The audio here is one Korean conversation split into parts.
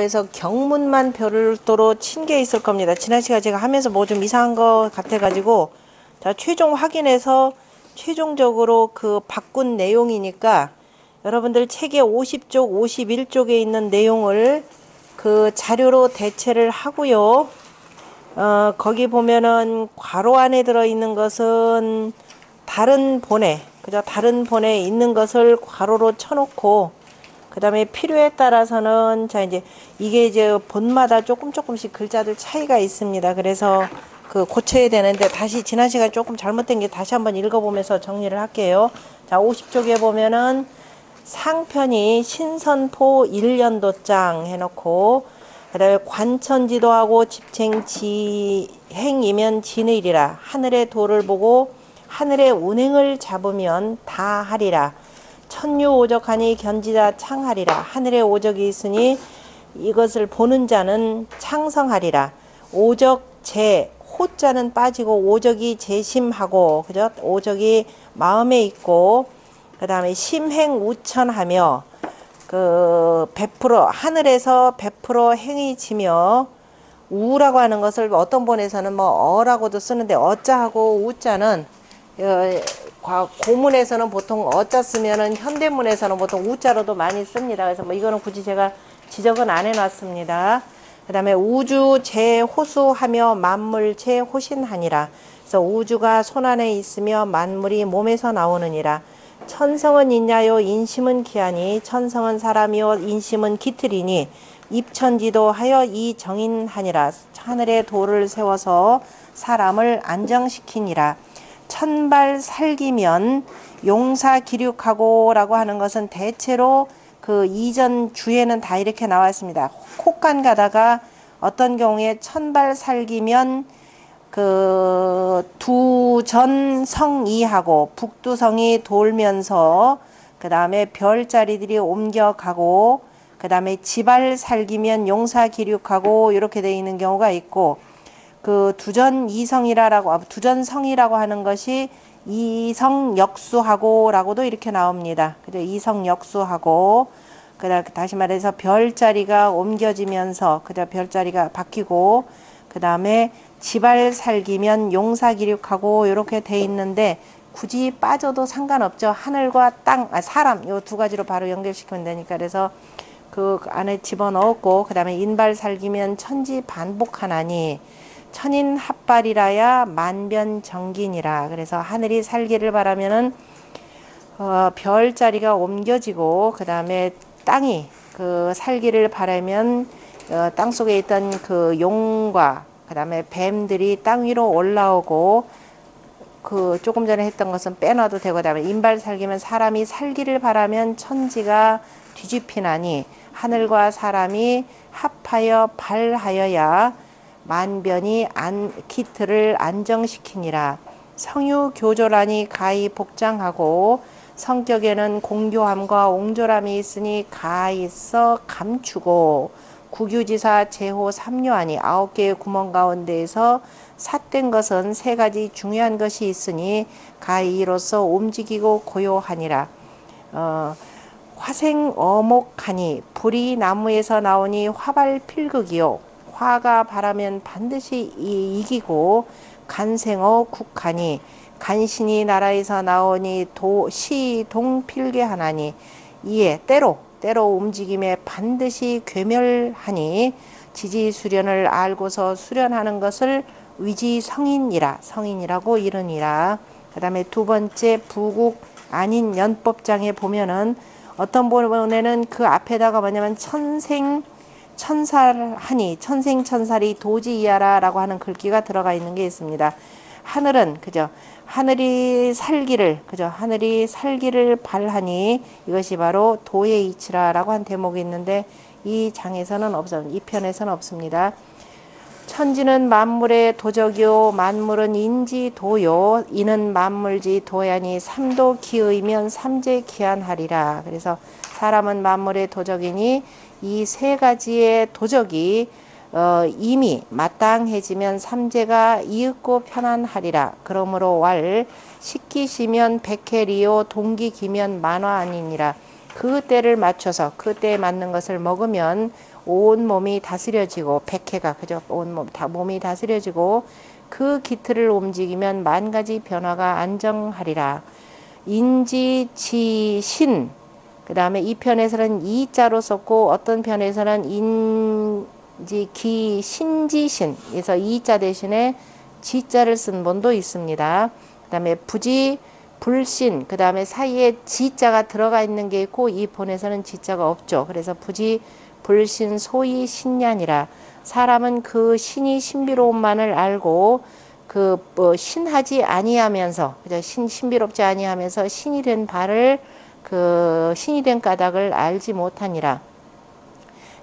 에서 경문만 별도로 친 게 있을 겁니다. 지난 시간에 제가 하면서 뭐 좀 이상한 거 같아가지고 자 최종 확인해서 최종적으로 그 바꾼 내용이니까 여러분들 책의 50쪽, 51쪽에 있는 내용을 그 자료로 대체를 하고요. 거기 보면은 괄호 안에 들어있는 것은 다른 본에, 그죠? 다른 본에 있는 것을 괄호로 쳐놓고 그 다음에 필요에 따라서는 자 이제 이게 이제 본마다 조금씩 글자들 차이가 있습니다. 그래서 그 고쳐야 되는데 다시 지난 시간에 조금 잘못된 게 다시 한번 읽어보면서 정리를 할게요. 자 50쪽에 보면은 상편이 신선포 1년도장 해놓고 그 다음에 관천지도하고 집행지행이면 진의리라. 하늘의 도를 보고 하늘의 운행을 잡으면 다 하리라. 천유오적하니 견지다 창하리라. 하늘에 오적이 있으니 이것을 보는 자는 창성하리라. 오적 제 호자는 빠지고 오적이 재심하고 그죠? 오적이 마음에 있고 그 다음에 심행우천하며 그 베풀어 하늘에서 베풀어 행이 지며 우라고 하는 것을 어떤 본에서는 뭐 어라고도 쓰는데 어자하고 우자는 고문에서는 보통 어자 쓰면은 현대문에서는 보통 우자로도 많이 씁니다. 그래서 뭐 이거는 굳이 제가 지적은 안 해놨습니다. 그 다음에 우주 제호수하며 만물 제호신하니라. 그래서 우주가 손안에 있으며 만물이 몸에서 나오느니라. 천성은 있냐요 인심은 기하니 천성은 사람이요 인심은 깃틀이니 입천지도 하여 이 정인하니라. 하늘에 돌을 세워서 사람을 안정시키니라. 천발 살기면 용사 기륙하고 라고 하는 것은 대체로 그 이전 주에는 다 이렇게 나와 있습니다. 혹간 가다가 어떤 경우에 천발 살기면 그 두전성이하고 북두성이 돌면서 그 다음에 별자리들이 옮겨가고 그 다음에 지발 살기면 용사 기륙하고 이렇게 되어 있는 경우가 있고 그 두전성이라고 하는 것이 이성역수하고 라고도 이렇게 나옵니다. 그죠? 이성역수하고 그다음 다시 말해서 별자리가 옮겨지면서 그죠? 별자리가 바뀌고 그 다음에 지발 살기면 용사 기륙하고 이렇게 돼 있는데 굳이 빠져도 상관없죠. 하늘과 땅, 사람 요 두 가지로 바로 연결시키면 되니까 그래서 그 안에 집어넣었고 그 다음에 인발 살기면 천지 반복하나니 천인 합발이라야 만변정긴이라. 그래서 하늘이 살기를 바라면은 별자리가 옮겨지고 그 다음에 땅이 그 살기를 바라면 땅 속에 있던 그 용과 그 다음에 뱀들이 땅 위로 올라오고 그 조금 전에 했던 것은 빼놔도 되고 그다음에 인발 살기면 사람이 살기를 바라면 천지가 뒤집히나니 하늘과 사람이 합하여 발하여야 만변이 기틀을 안정시키니라. 성유교조라니 가히 복장하고 성격에는 공교함과 옹졸함이 있으니 가히서 감추고 구규지사 제호 삼요하니 9개의 구멍 가운데에서 삿된 것은 3가지 중요한 것이 있으니 가히 이로써 움직이고 고요하니라. 화생어목하니 불이 나무에서 나오니 화발 필극이요 화가 바라면 반드시 이기고 간생어 국하니 간신이 나라에서 나오니 시동필게 하나니 이에 때로 움직임에 반드시 괴멸하니 지지수련을 알고서 수련하는 것을 성인이라고 이르니라. 그 다음에 두 번째 부국 아닌 연법장에 보면은 어떤 본에는 그 앞에다가 뭐냐면 천생천살하니 천생천살이 도지이하라 라고 하는 글귀가 들어가 있는 게 있습니다. 하늘은 그죠? 하늘이 살기를 발하니 이것이 바로 도의 이치라라고 한 대목이 있는데 이 장에서는 이 편에서는 없습니다. 천지는 만물의 도적이요 만물은 인지도요 이는 만물지 도야니 삼도 기의면 삼재 기한하리라. 그래서 사람은 만물의 도적이니 이 3가지의 도적이 이미 마땅해지면 삼재가 이윽고 편안하리라. 그러므로 왈 식기시면 백해리요 동기기면 만화 아니니라. 그 때를 맞춰서 그 때에 맞는 것을 먹으면 온 몸이 다스려지고 백해가 그죠? 온 몸 다 몸이 다스려지고 그 기틀을 움직이면 만 가지 변화가 안정하리라. 인지치신 그 다음에 이 편에서는 이자로 썼고 어떤 편에서는 인지기 신지신 그래서 이자 대신에 지자를 쓴 본도 있습니다. 그 다음에 부지 불신 그 다음에 사이에 지자가 들어가 있는 게 있고 이 본에서는 지자가 없죠. 그래서 부지 불신 소위 신냐니라. 사람은 그 신이 신비로움만을 알고 그 신하지 아니하면서 그죠? 신비롭지 아니하면서 신이 된 바를 그 신이 된 까닭을 알지 못하니라.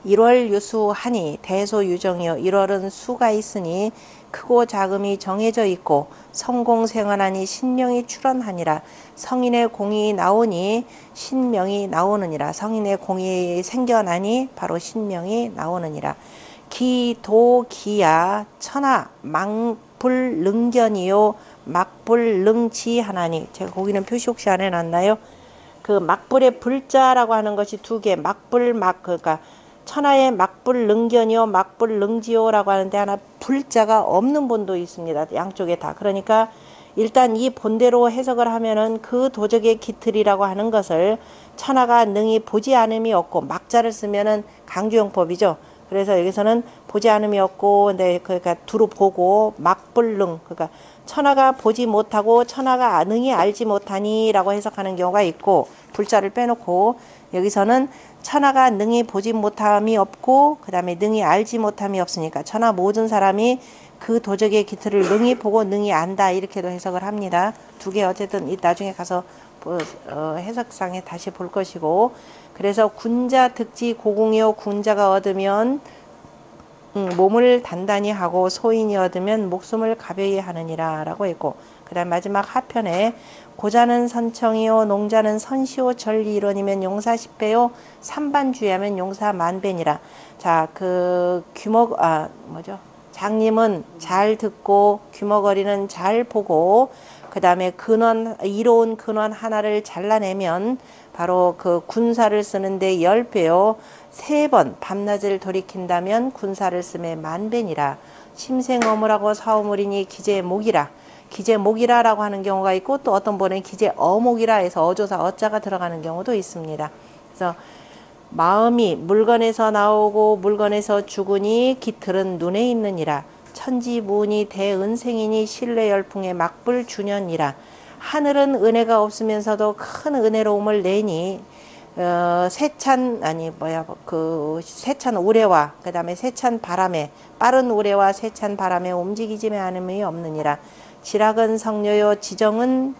1월 유수하니 대소유정이요 1월은 수가 있으니 크고 작음이 정해져 있고 성공생활하니 신명이 출원하니라. 성인의 공이 나오니 신명이 나오느니라. 성인의 공이 생겨나니 바로 신명이 나오느니라. 기도기야 천하 망불능견이요 막불능지하나니. 제가 거기는 표시 혹시 안 해놨나요? 그 막불의 불자라고 하는 것이 두 개, 막불 그러니까 천하의 막불능견이요 막불능지요라고 하는데 하나 불자가 없는 본도 있습니다. 양쪽에 다. 그러니까 일단 이 본대로 해석을 하면은 그 도적의 기틀이라고 하는 것을 천하가 능히 보지 않음이 없고 막자를 쓰면은 강주용법이죠. 그래서 여기서는 보지 않음이 없고 근데 그러니까 두루 보고 막불능 그러니까 천하가 보지 못하고 천하가 능히 알지 못하니라고 해석하는 경우가 있고 불자를 빼놓고 여기서는 천하가 능히 보지 못함이 없고 그 다음에 능히 알지 못함이 없으니까 천하 모든 사람이 그 도적의 기틀을 능히 보고 능히 안다 이렇게도 해석을 합니다. 두 개 어쨌든 나중에 가서 해석상에 다시 볼 것이고 그래서 군자 득지 고공이요 군자가 얻으면 몸을 단단히 하고 소인이 얻으면 목숨을 가벼이 하느니라 라고 했고 그 다음 마지막 하편에 고자는 선청이요 농자는 선시요 전리일원이면 용사 10배요 삼반주의하면 용사 만배니라. 자, 그 장님은 잘 듣고 규먹어리는 잘 보고 그 다음에 근원 이로운 근원 하나를 잘라내면 바로 그 군사를 쓰는데 10배요 3번 밤낮을 돌이킨다면 군사를 쓰매 만배니라. 심생어무라고 사오물이니 기재목이라. 기재목이라라고 하는 경우가 있고 또 어떤 번엔 기재어목이라 해서 어조사 어자가 들어가는 경우도 있습니다. 그래서 마음이 물건에서 나오고 물건에서 죽으니 기틀은 눈에 있느니라. 천지무은이 대은생이니 신뢰열풍의 막불주년이라. 하늘은 은혜가 없으면서도 큰 은혜로움을 내니 세찬 우레와 그 다음에 세찬 바람에 빠른 우레와 세찬 바람에 움직이지 않음이 없느니라. 지락은 성녀요 지정은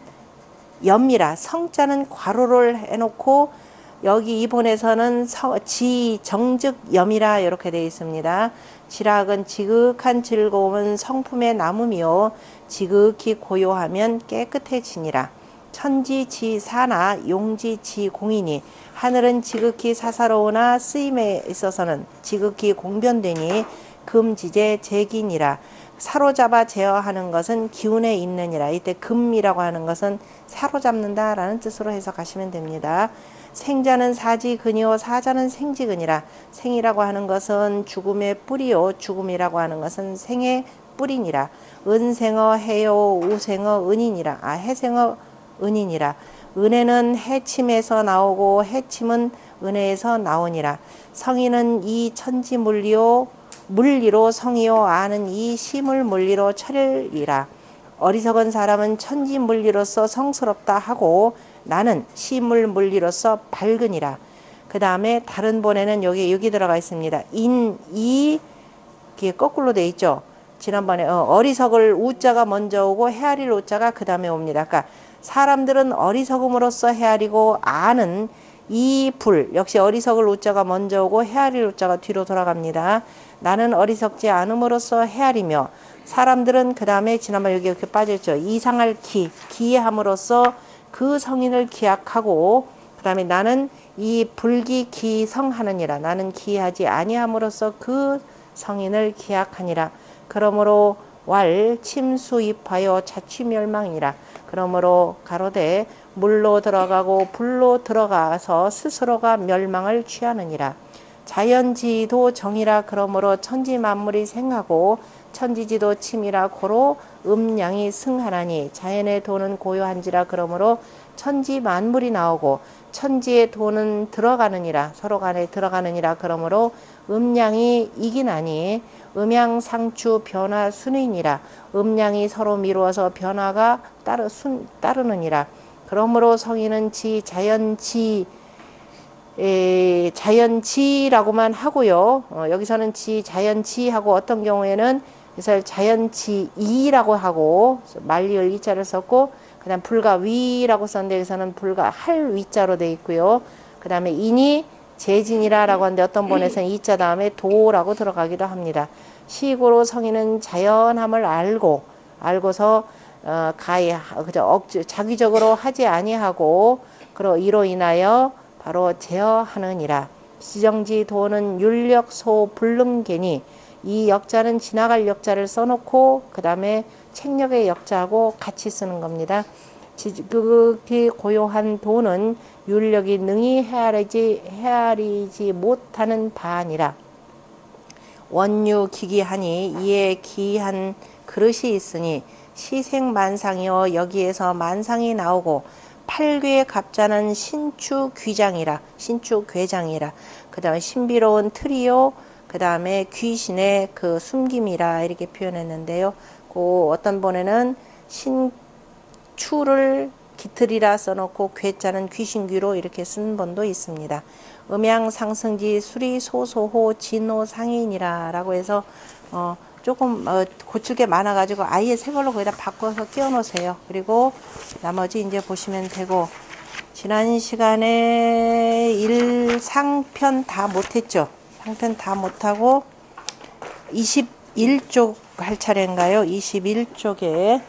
염이라. 성자는 괄호를 해놓고 여기 이본에서는 지정즉 염이라 이렇게 되어 있습니다. 지락은 지극한 즐거움은 성품의 남음이요 지극히 고요하면 깨끗해지니라. 천지지사나 용지지공이니 하늘은 지극히 사사로우나 쓰임에 있어서는 지극히 공변되니 금지제 제기니라. 사로잡아 제어하는 것은 기운에 있느니라. 이때 금이라고 하는 것은 사로잡는다 라는 뜻으로 해석하시면 됩니다. 생자는 사지근이요 사자는 생지근이라. 생이라고 하는 것은 죽음의 뿌리요 죽음이라고 하는 것은 생의 뿌리니라. 은생어 해요 우생어 은이니라. 해생어 은이니라. 은혜는 해침에서 나오고 해침은 은혜에서 나오니라. 성인은 이 천지 물리요 물리로 성이요 아는 이 시물 물리로 철이라. 어리석은 사람은 천지 물리로서 성스럽다 하고 나는 시물 물리로서 밝으니라. 그 다음에 다른 본에는 여기 들어가 있습니다. 이게 거꾸로 돼 있죠. 지난번에 어리석을 우자가 먼저 오고 헤아릴 우자가 그 다음에 옵니다. 그러니까 사람들은 어리석음으로써 헤아리고 아는 이 불 역시 어리석을 우자가 먼저 오고 헤아릴 우자가 뒤로 돌아갑니다. 나는 어리석지 않음으로써 헤아리며 사람들은 그 다음에 지난번 여기 이렇게 빠졌죠. 이상할 기함으로써 그 성인을 기약하고 그 다음에 나는 이 불기기성하느니라. 나는 기하지 아니함으로써 그 성인을 기약하니라. 그러므로 왈 침수입하여 자취멸망이라. 그러므로 가로되 물로 들어가고 불로 들어가서 스스로가 멸망을 취하느니라. 자연지도 정이라. 그러므로 천지 만물이 생하고 천지지도 침이라. 고로 음양이 승하나니 자연의 도는 고요한지라. 그러므로 천지 만물이 나오고 천지의 도는 들어가느니라. 서로 간에 들어가느니라. 그러므로 음양이 이기나니 음양상추 변화 순이니라. 음양이 서로 미루어서 변화가 따르느니라. 그러므로 성인은 자연지라고만 하고요. 여기서는 자연지하고 어떤 경우에는 그래서 자연지이라고 하고 말리을 이자를 썼고, 그 다음 불가 위라고 썼는데 여기서는 불가 할 위자로 되어 있고요. 그 다음에 인이 재진이라 라고 하는데 어떤 본에서는 이자 다음에 도라고 들어가기도 합니다. 시고로 성인은 자연함을 알고서 자기적으로 하지 아니하고 이로 인하여 바로 제어하느니라. 지정지 도는 율력소 불능계니 이 역자는 지나갈 역자를 써놓고 그 다음에 책력의 역자하고 같이 쓰는 겁니다. 지극히 고요한 도는 율력이 능히 헤아리지 못하는 바아니라. 원유 기기하니 이에 기한 그릇이 있으니 시생만상이요 여기에서 만상이 나오고 팔괴 갑자는 신추괴장이라. 그 다음에 신비로운 틀이요 그 다음에 귀신의 그 숨김이라 이렇게 표현했는데요. 그 어떤 번에는 신추를 깃틀이라 써놓고 괴자는 귀신귀로 이렇게 쓴 번도 있습니다. 음양상승지 수리소소호 진호상인이라 라고 해서 조금 고칠 게 많아가지고 아예 새 걸로 거기다 바꿔서 끼워 놓으세요. 그리고 나머지 이제 보시면 되고, 지난 시간에 상편 다 못했죠. 상편 다 못하고 21쪽 할 차례인가요? 21쪽에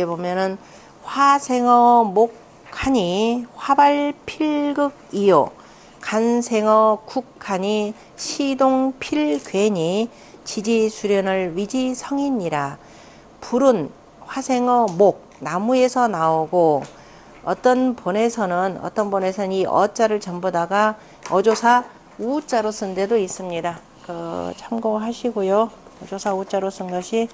보면은 화생어 목하니 화발필극이요 간생어 국하니 시동필괴니 지지수련을 위지성이니라. 불은 화생어 목 나무에서 나오고 어떤 본에서는 이 어자를 전부다가 어조사 우자로 쓴 데도 있습니다. 참고하시고요. 어조사 우자로 쓴 것이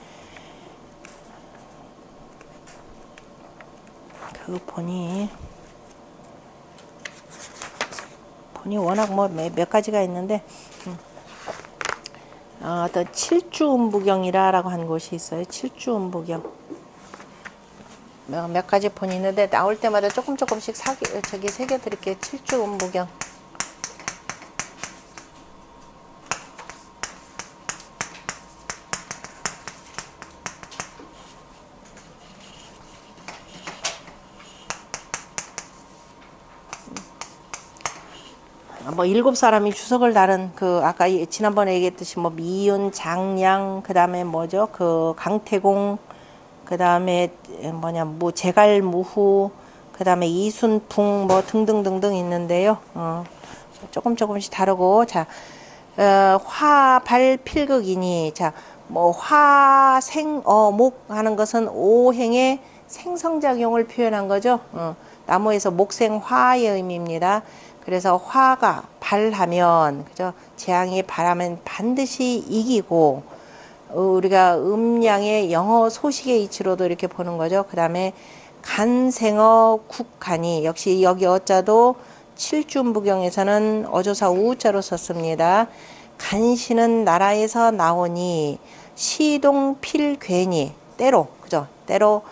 본이 워낙 몇 가지가 있는데 어떤 칠주음부경이라고 한 곳이 있어요. 칠주음부경 몇 가지 본이 있는데 나올 때마다 조금씩 새겨 드릴게요. 칠주음부경. 일곱 사람이 주석을 다른 아까 지난번에 얘기했듯이 미윤, 장량, 그 다음에 강태공, 그 다음에 제갈무후, 그 다음에 이순풍 등등등등 있는데요. 조금씩 다르고, 화발필극이니, 화생어목 하는 것은 오행의 생성작용을 표현한 거죠. 나무에서 목생화의 의미입니다. 그래서 화가 발하면, 그죠? 재앙이 발하면 반드시 이기고, 우리가 음양의 영어 소식의 이치로도 이렇게 보는 거죠. 그 다음에 간생어 국하니, 역시 여기 어자도 칠주음부경에서는 어조사 우자로 썼습니다. 간신은 나라에서 나오니, 시동필괴니, 때로, 그죠? 때로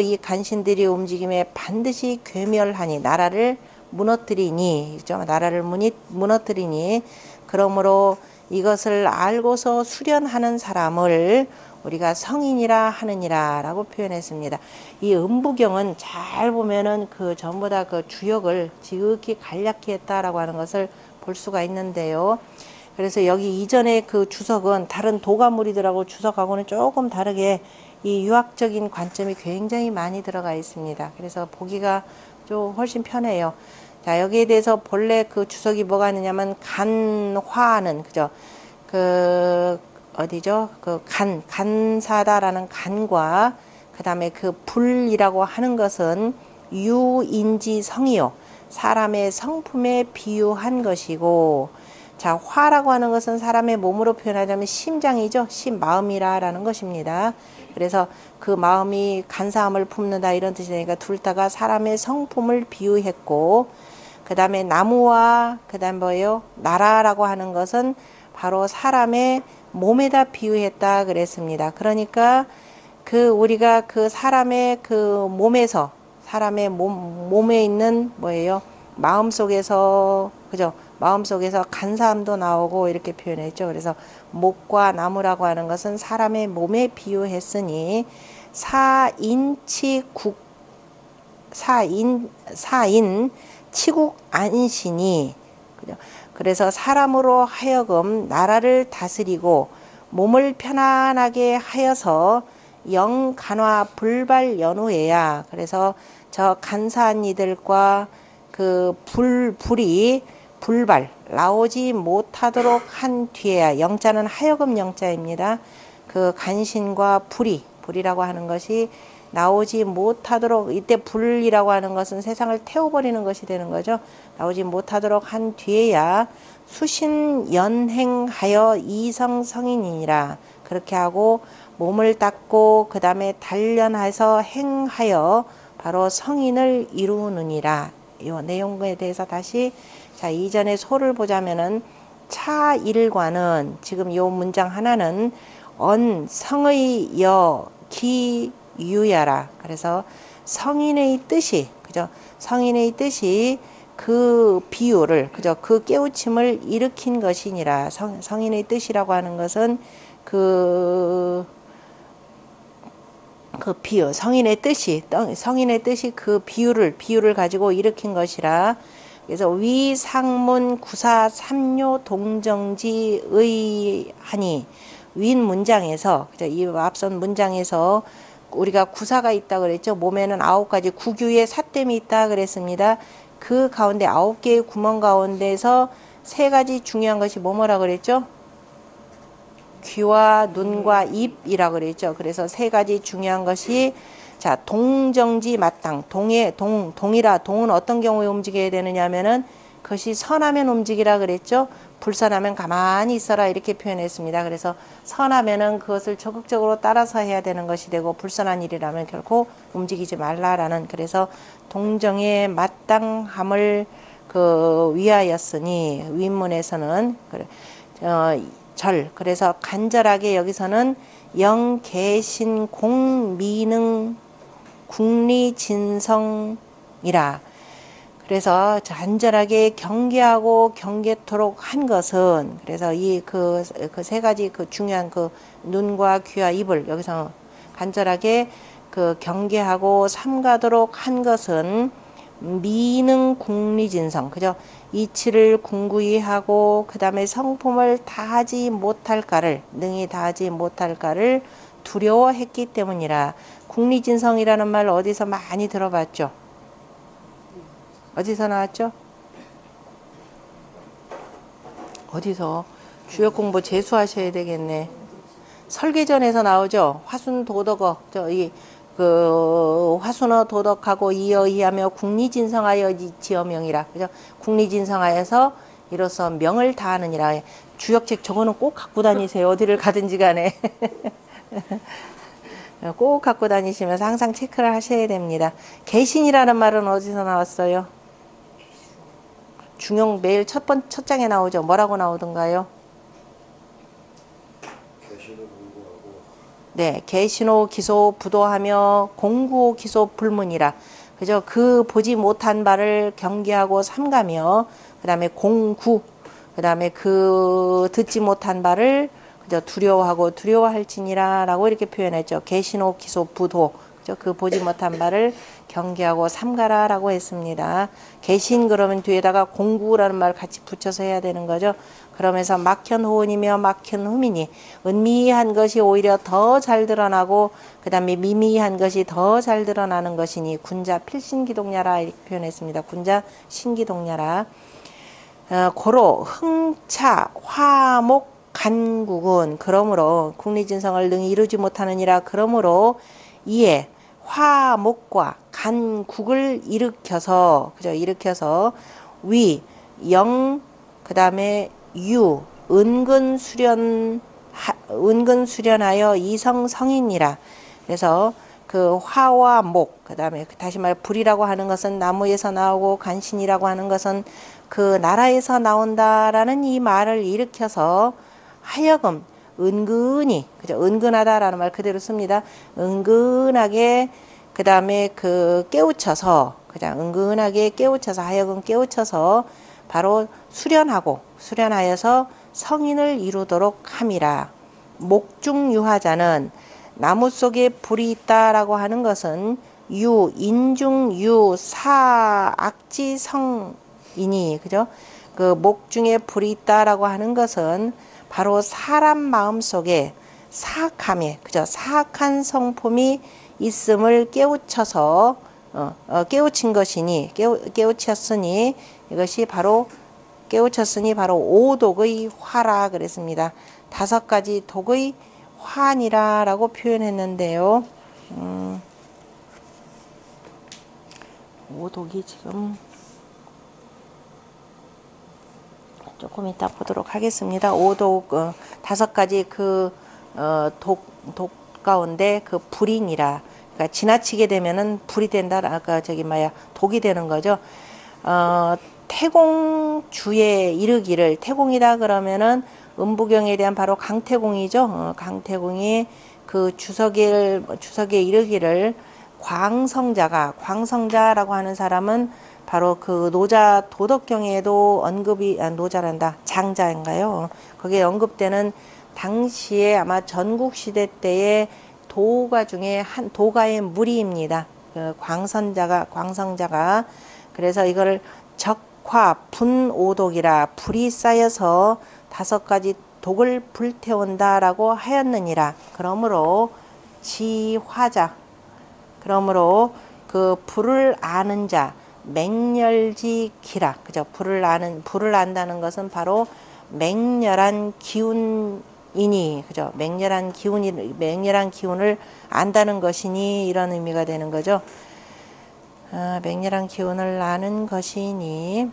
이 간신들이 움직임에 반드시 괴멸하니, 나라를 무너뜨리니, 그죠? 나라를 무너뜨리니, 그러므로 이것을 알고서 수련하는 사람을 우리가 성인이라 하느니라 라고 표현했습니다. 이 음부경은 잘 보면은 전부 다 주역을 지극히 간략히 했다라고 하는 것을 볼 수가 있는데요. 그래서 여기 이전에 주석은 다른 도가무리들하고 주석하고는 조금 다르게 이 유학적인 관점이 굉장히 많이 들어가 있습니다. 그래서 보기가 좀 훨씬 편해요. 자, 여기에 대해서 본래 주석이 뭐가 있느냐면 간화는, 그죠? 어디죠? 그 간사다라는 간과 그 다음에 그 불이라고 하는 것은 유인지성이요. 사람의 성품에 비유한 것이고, 자, 화라고 하는 것은 사람의 몸으로 표현하자면 심장이죠. 마음이라는 것입니다. 그래서 그 마음이 간사함을 품는다 이런 뜻이 되니까 둘 다가 사람의 성품을 비유했고, 그 다음에 나무와 그 다음 뭐예요? 나라라고 하는 것은 바로 사람의 몸에다 비유했다 그랬습니다. 그러니까 그 우리가 그 사람의 그 몸에서 사람의 몸에 있는 뭐예요? 마음 속에서 그죠? 마음 속에서 간사함도 나오고 이렇게 표현했죠. 그래서 목과 나무라고 하는 것은 사람의 몸에 비유했으니 사인 치국 안신이 그죠? 그래서 사람으로 하여금 나라를 다스리고 몸을 편안하게 하여서 영간화 불발연후해야. 그래서 저 간사한 이들과 그 불이 불발 나오지 못하도록 한 뒤에야. 영자는 하여금 영자입니다. 그 간신과 불이라고 하는 것이 나오지 못하도록, 이때 불이라고 하는 것은 세상을 태워버리는 것이 되는 거죠. 나오지 못하도록 한 뒤에야 수신연행하여 이성성인이니라. 그렇게 하고 몸을 닦고 그 다음에 단련해서 행하여 바로 성인을 이루느니라. 이 내용에 대해서 다시 자 이전에 소를 보자면은 차일과는 지금 요 문장 하나는 성의 기유야라. 그래서 성인의 뜻이 그죠? 성인의 뜻이 그 비유를 그죠? 그 깨우침을 일으킨 것이니라. 성인의 뜻이라고 하는 것은 그 비유, 성인의 뜻이 그 비유를 가지고 일으킨 것이라. 그래서 위상문 구사 삼요 동정지의 하니 윈 문장에서 이 앞선 문장에서 우리가 구사가 있다 그랬죠. 몸에는 9가지 구규의 사댐이 있다 그랬습니다. 그 가운데 9개의 구멍 가운데서 3가지 중요한 것이 뭐라 그랬죠? 귀와 눈과 입이라 그랬죠. 그래서 3가지 중요한 것이 자 동정지 마땅 동은 어떤 경우에 움직여야 되느냐 하면은 그것이 선하면 움직이라 그랬죠. 불선하면 가만히 있어라 이렇게 표현했습니다. 그래서 선하면은 그것을 적극적으로 따라서 해야 되는 것이 되고 불선한 일이라면 결코 움직이지 말라라는. 그래서 동정의 마땅함을 위하였으니 윗문에서는 그래서 간절하게 여기서는 영계신 공미능 국리진성이라. 그래서 간절하게 경계하고 경계토록 한 것은 그래서 그 3가지 그 중요한 그 눈과 귀와 입을 여기서 간절하게 그 경계하고 삼가도록 한 것은 미능 국리진성 그죠? 이치를 궁구히 하고 그 다음에 성품을 능히 다하지 못할까를 두려워했기 때문이라. 국리진성이라는 말 어디서 많이 들어봤죠? 어디서 나왔죠? 어디서? 주역 공부 재수하셔야 되겠네. 설계전에서 나오죠. 화순 도덕어 화순어 도덕하고 이어이하며 국리진성하여 지어명이라. 그죠? 국리진성하여서 이로써 명을 다하느니라. 주역책 저거는 꼭 갖고 다니세요. 어디를 가든지 간에. 꼭 갖고 다니시면서 항상 체크를 하셔야 됩니다. 개신이라는 말은 어디서 나왔어요? 중용 매일 첫 장에 나오죠. 뭐라고 나오던가요? 네, 계신호 기소 부도하며 공구호 기소 불문이라. 그죠? 그 보지 못한 바를 경계하고 삼가며 그다음에 공구 그다음에 그 듣지 못한 바를 그죠? 두려워하고 두려워할지니라라고 이렇게 표현했죠. 계신호 기소 부도 그죠? 그 보지 못한 바를 경계하고 삼가라라고 했습니다. 계신 그러면 뒤에다가 공구라는 말 같이 붙여서 해야 되는 거죠. 그러면서 막현호은이며 막현후미니 은미한 것이 오히려 더 잘 드러나고 그 다음에 미미한 것이 더 잘 드러나는 것이니 군자 필신기동야라 이렇게 표현했습니다. 군자 신기동야라. 고로 흥차 화목 간국은 그러므로 국리진성을 능히 이루지 못하느니라. 그러므로 이에 화목과 간국을 일으켜서 그죠? 일으켜서 위, 영, 그다음에 유, 은근 수련하여 이성 성이니라. 그래서 그 화와 목, 그다음에 다시 말해 불이라고 하는 것은 나무에서 나오고 간신이라고 하는 것은 그 나라에서 나온다라는 이 말을 일으켜서 하여금 은근히 그죠? 은근하다라는 말 그대로 씁니다. 은근하게 그다음에 그 깨우쳐서 그냥 은근하게 깨우쳐서 하여금 깨우쳐서 바로 수련하여서 성인을 이루도록 함이라. 목중유화자는 나무 속에 불이 있다라고 하는 것은 인중 사악지성이니 그죠? 그 목중에 불이 있다라고 하는 것은 바로 사람 마음 속에 사악함에 그죠? 사악한 성품이 있음을 깨우쳐서 깨우친 것이니 깨우쳤으니 이것이 바로 깨우쳤으니 바로 오독의 화라 그랬습니다. 5가지 독의 화니라라고 표현했는데요. 오독이 지금 조금 이따 보도록 하겠습니다. 오독 5가지 독 가운데 그 불이니라. 그러니까 지나치게 되면은 불이 된다. 아까 독이 되는 거죠. 태공주에 이르기를 태공이다 그러면은 음부경에 대한 바로 강태공이죠. 강태공이 그 주석에 이르기를 광성자라고 하는 사람은 바로 그 노자 도덕경에도 언급이 노자란다 장자인가요? 거기에 언급되는 당시에 아마 전국시대 때의 도가 중에 한 도가의 무리입니다. 그 광성자가 그래서 이거를 적화 분오독이라 불이 쌓여서 5가지 독을 불태운다라고 하였느니라. 그러므로 지화자 그러므로 그 불을 아는 자 맹렬지기라 그죠? 불을 안다는 것은 바로 맹렬한 기운이니 그죠? 맹렬한 기운을 안다는 것이니 이런 의미가 되는 거죠. 맹렬한 기운을 아는 것이니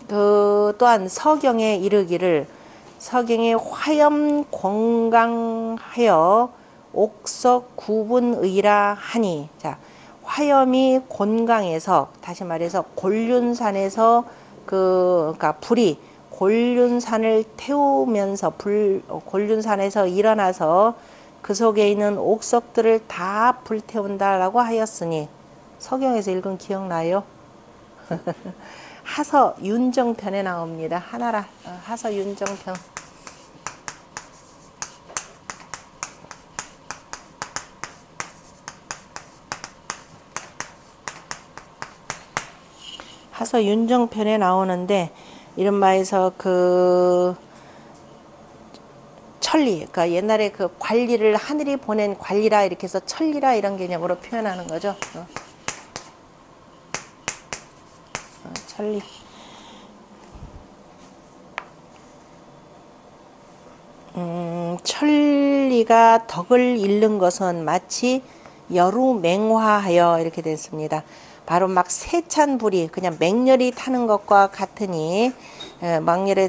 그 또한 서경에 이르기를 서경에 화염 곤강하여 옥석 구분의라 하니 자 화염이 곤강에서 다시 말해서 곤륜산에서 그러니까 불이 곤륜산을 태우면서 곤륜산에서 일어나서 그 속에 있는 옥석들을 다 불태운다라고 하였으니 서경에서 읽은 기억나요? 하서 윤정편에 나옵니다. 하나라 하서 윤정편. 하서 윤정편에 나오는데 이런 바에서 그 천리 그러니까 옛날에 그 관리를 하늘이 보낸 관리라 이렇게 해서 천리라 이런 개념으로 표현하는 거죠. 천리. 천리가 덕을 잃는 것은 마치 여루맹화하여 이렇게 됐습니다. 바로 막 세찬 불이 그냥 맹렬히 타는 것과 같으니 망렬에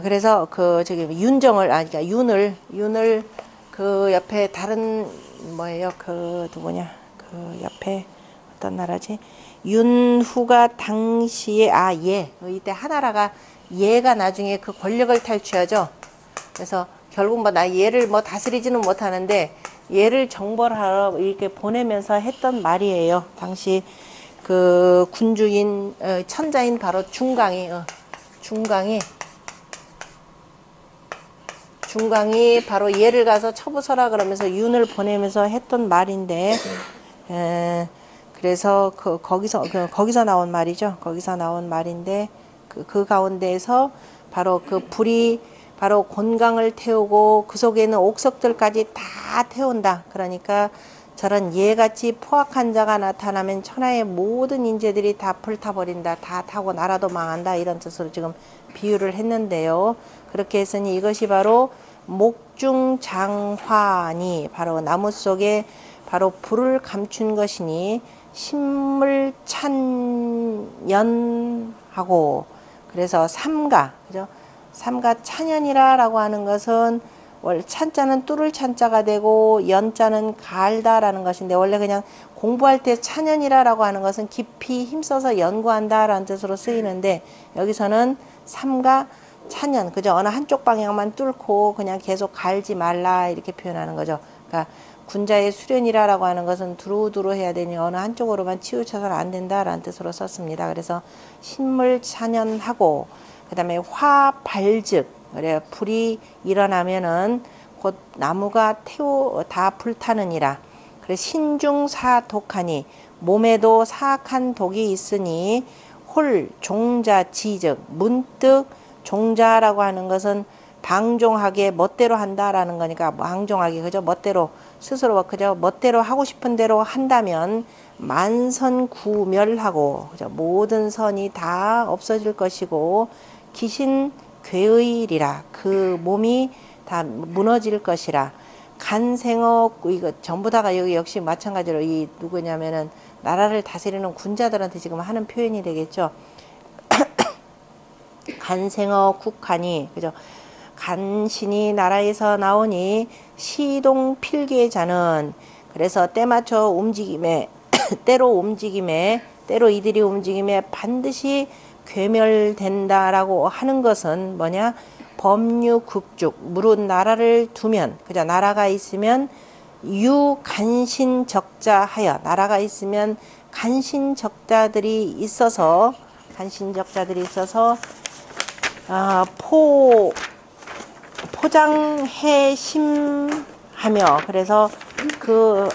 그래서 그 윤정을 그러니까 윤을 그 옆에 다른 뭐예요? 그 누구냐? 그 옆에 어떤 나라지? 윤후가 당시에 이때 하나라가 얘가 나중에 그 권력을 탈취하죠. 그래서 결국 나 얘를 다스리지는 못하는데 얘를 정벌하러 이렇게 보내면서 했던 말이에요. 당시 그 군주인 천자인 바로 중강이 바로 얘를 가서 쳐부숴라 그러면서 윤을 보내면서 했던 말인데 그래서 거기서 나온 말이죠. 거기서 나온 말인데 그 가운데에서 바로 그 불이 바로 곤강을 태우고 그 속에 있는 옥석들까지 다 태운다. 그러니까 저런 예같이 포악한 자가 나타나면 천하의 모든 인재들이 다 불타버린다. 다 타고 나라도 망한다. 이런 뜻으로 지금 비유를 했는데요. 그렇게 했으니 이것이 바로 목중장화니 바로 나무 속에 바로 불을 감춘 것이니 신물찬연하고 그래서 삼가 그죠? 삼가 찬연이라라고 하는 것은 원래 찬자는 뚫을 찬자가 되고 연자는 갈다라는 것인데 원래 그냥 공부할 때 찬연이라라고 하는 것은 깊이 힘써서 연구한다라는 뜻으로 쓰이는데 여기서는 삼가 찬연 그죠? 어느 한쪽 방향만 뚫고 그냥 계속 갈지 말라 이렇게 표현하는 거죠. 그러니까 군자의 수련이라라고 하는 것은 두루두루 해야 되니 어느 한쪽으로만 치우쳐서는 안 된다라는 뜻으로 썼습니다. 그래서 신물찬연하고 그 다음에 화발즉 그래 불이 일어나면은 곧 나무가 다 불타느니라. 그래 신중사독하니 몸에도 사악한 독이 있으니 홀 종자지즉 문득 종자라고 하는 것은 방종하게 멋대로 한다라는 거니까 방종하게 그죠 멋대로 스스로 그죠 멋대로 하고 싶은 대로 한다면 만선구멸하고 그죠 모든 선이 다 없어질 것이고 기신 괴의리라 그 몸이 다 무너질 것이라 간생어 이거 전부 다가 여기 역시 마찬가지로 이 누구냐면은 나라를 다스리는 군자들한테 지금 하는 표현이 되겠죠. 간생어 국하니 그죠 간신이 나라에서 나오니 시동 필계자는 그래서 때 맞춰 움직임에 때로 이들이 움직임에 반드시 괴멸된다라고 하는 것은 뭐냐 법유국죽 무릇 나라를 두면 그죠 나라가 있으면 유간신적자하여 나라가 있으면 간신적자들이 있어서 포장해심하며 그래서 그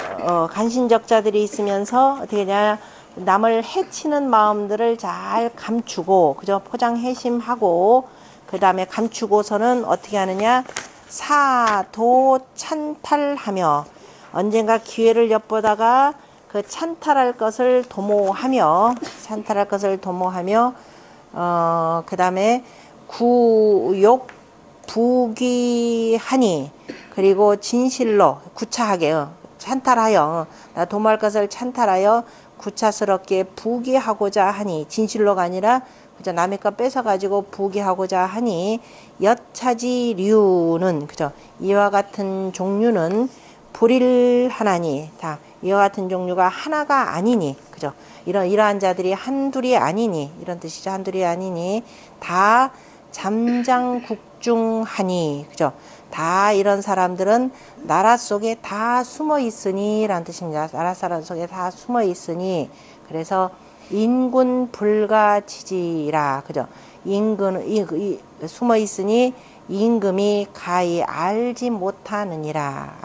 간신적자들이 있으면서 어떻게 되냐 남을 해치는 마음들을 잘 감추고 그죠 포장해심하고 그 다음에 감추고서는 어떻게 하느냐 사도찬탈하며 언젠가 기회를 엿보다가 그 찬탈할 것을 도모하며 그 다음에 구욕 부기하니 그리고 진실로 구차하게 찬탈하여 도모할 것을 찬탈하여 구차스럽게 부기하고자 하니 진실로가 아니라 그죠 남의 것 뺏어가지고 부기하고자 하니 여차지류는 그죠 이와 같은 종류는 불일하나니 다 이와 같은 종류가 하나가 아니니 그죠 이러한 자들이 한둘이 아니니 이런 뜻이죠 한둘이 아니니 다 잠장국중하니 그죠 다 이런 사람들은 나라 속에 다 숨어 있으니 라는 뜻입니다. 나라 사람 속에 다 숨어 있으니 그래서 인군 불가지지라 그죠 숨어 있으니 임금이 가히 알지 못하느니라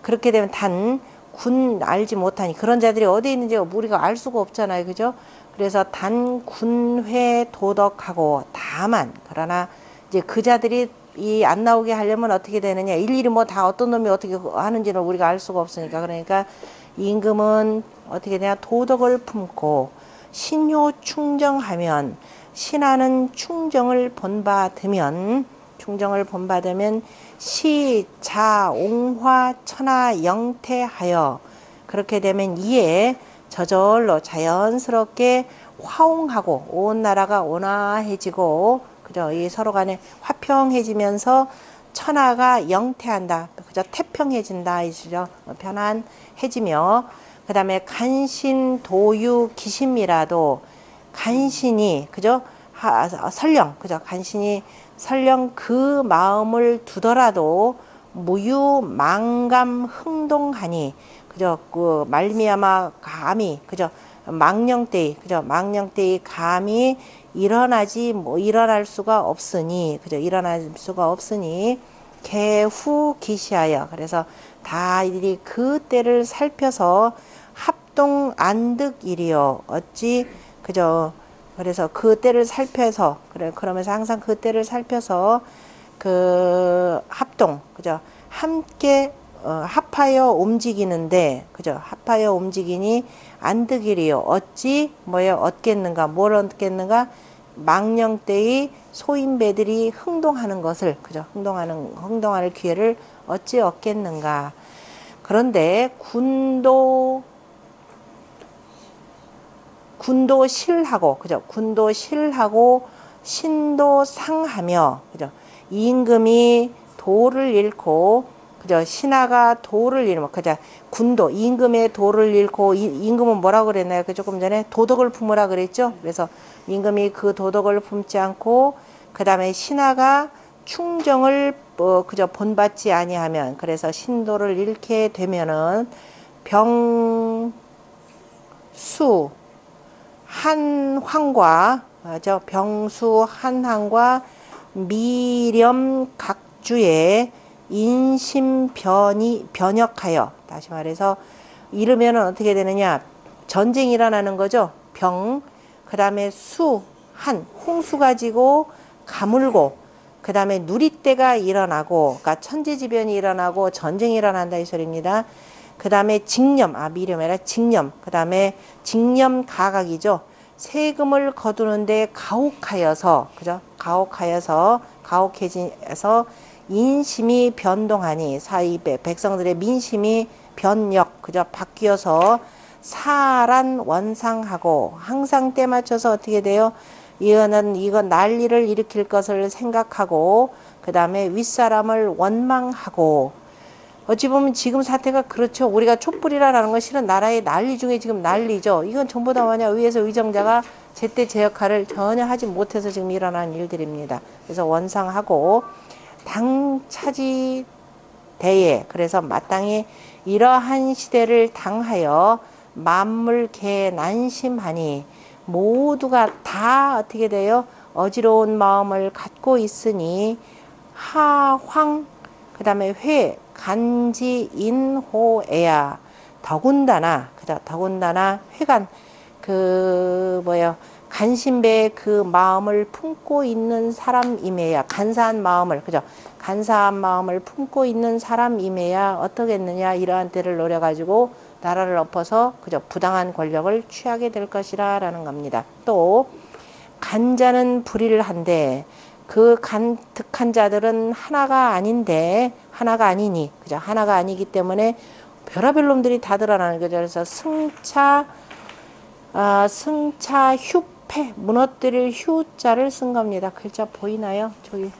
그렇게 되면 단 군 알지 못하니 그런 자들이 어디에 있는지 우리가 알 수가 없잖아요 그죠 그래서 단 군회 도덕하고 다만 그러나 이제 그 자들이 이 안 나오게 하려면 어떻게 되느냐 일일이 뭐 다 어떤 놈이 어떻게 하는지는 우리가 알 수가 없으니까 그러니까 임금은 어떻게 되냐 도덕을 품고 신효 충정하면 신하는 충정을 본받으면 시자옹화 천하 영태하여 그렇게 되면 이에 저절로 자연스럽게 화옹하고 온 나라가 온화해지고 그죠 이 서로 간에 화평해지면서 천하가 영태한다 그죠 태평해진다 이죠 편안해지며 그 다음에 간신 도유 기심이라도 간신이 그죠 설령 그죠 간신이 설령 그 마음을 두더라도 무유망감 흥동하니 그죠 그 말미암아 감히 그죠 망령때의 감히 일어날 수가 없으니 개후 기시하여 그래서 다 이들이 그 때를 살펴서 합동 안득이리요 어찌 그죠 그래서 그 때를 살펴서 그러면서 항상 그 때를 살펴서 그 합동 그죠 함께 합하여 움직이는데, 그죠? 합하여 움직이니 안 되기리요. 어찌 뭐여 얻겠는가? 뭘 얻겠는가? 망령때의 소인배들이 흥동하는 것을, 그죠? 흥동할 기회를 어찌 얻겠는가? 그런데 군도 실하고, 그죠? 군도 실하고 신도 상하며, 그죠? 임금이 도를 잃고, 그죠? 신하가 도를 잃으면, 그죠? 군도, 임금의 도를 잃고, 임금은 뭐라고 그랬나요? 그 조금 전에 도덕을 품으라 그랬죠? 그래서 임금이 그 도덕을 품지 않고, 그 다음에 신하가 충정을, 그죠? 본받지 아니하면, 그래서 신도를 잃게 되면은, 병수, 한황과, 병수 한황과 미렴 각주의 인심 변역하여, 다시 말해서 이르면은 어떻게 되느냐? 전쟁이 일어나는 거죠. 그 다음에 홍수 가지고 가물고, 그 다음에 누리떼가 일어나고, 그러니까 천재지변이 일어나고 전쟁이 일어난다 이 소리입니다. 그 다음에 미렴이 아니라 징념, 그 다음에 징념 가각이죠. 세금을 거두는데 가혹하여서, 그죠? 가혹해서 인심이 변동하니, 백성들의 민심이 그죠? 바뀌어서 사란 원상하고, 항상 때 맞춰서 어떻게 돼요? 이건 난리를 일으킬 것을 생각하고, 그 다음에 윗사람을 원망하고, 어찌 보면 지금 사태가 그렇죠. 우리가 촛불이라는 건 실은 나라의 난리 중에 지금 난리죠. 이건 전부 다 뭐냐, 의회에서 의정자가 제때 제 역할을 전혀 하지 못해서 지금 일어난 일들입니다. 그래서 원상하고 당 차지 대에, 그래서 마땅히 이러한 시대를 당하여 만물개 난심하니, 모두가 다 어떻게 돼요? 어지러운 마음을 갖고 있으니 하황, 그 다음에 간지 인호에야, 더군다나, 그죠? 더군다나 회간, 간신배의 그 마음을 품고 있는 사람임에야, 간사한 마음을, 그죠? 간사한 마음을 품고 있는 사람임에야 어떻겠느냐? 이러한 때를 노려가지고 나라를 엎어서, 그죠? 부당한 권력을 취하게 될 것이라 라는 겁니다. 또 간자는 불의를 한데, 그 간특한 자들은 하나가 아니니, 그죠? 하나가 아니기 때문에 별의별 놈들이 다 드러나는 거죠. 그래서 승차 휴패, 무너뜨릴 휴자를 쓴 겁니다. 글자 보이나요? 저기.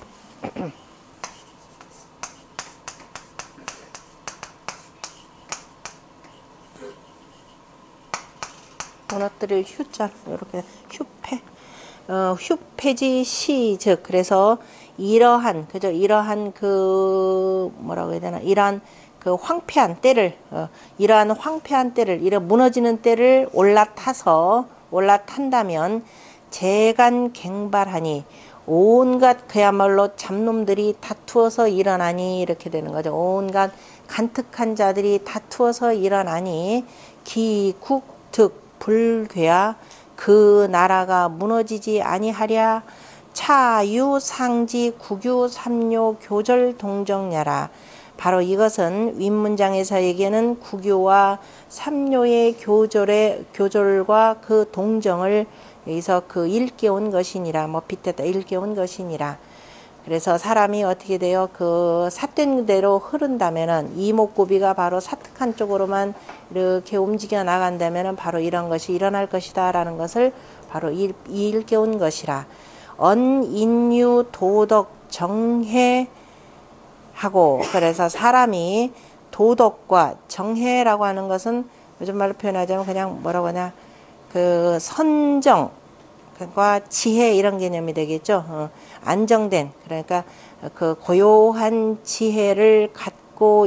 무너뜨릴 휴자, 이렇게 휴패. 휴폐지 시, 즉, 그래서 이러한 뭐라고 해야 되나, 이러한 그 황폐한 때를, 이런 무너지는 때를 올라탄다면 재간갱발하니, 온갖 그야말로 잡놈들이 다투어서 일어나니, 이렇게 되는 거죠. 온갖 간특한 자들이 다투어서 일어나니, 기국득 불괴야, 그 나라가 무너지지 아니하랴. 차유 상지 국유 삼요 교절 동정야라. 바로 이것은 윗문장에서 얘기하는 국유와 삼요의 교절과 그 동정을 여기서 일깨운 것이니라. 빗대다 일깨운 것이니라. 그래서 사람이 어떻게 돼요? 그 삿된 대로 흐른다면은, 이목구비가 바로 사특한 쪽으로만 이렇게 움직여 나간다면은 바로 이런 것이 일어날 것이다 라는 것을 바로 일깨운 것이라. 언인유 도덕 정해하고, 그래서 사람이 도덕과 정해라고 하는 것은 요즘 말로 표현하자면 그냥 뭐라고 하냐, 그 선정 과 지혜, 이런 개념이 되겠죠. 안정된, 그러니까 그 고요한 지혜를 갖고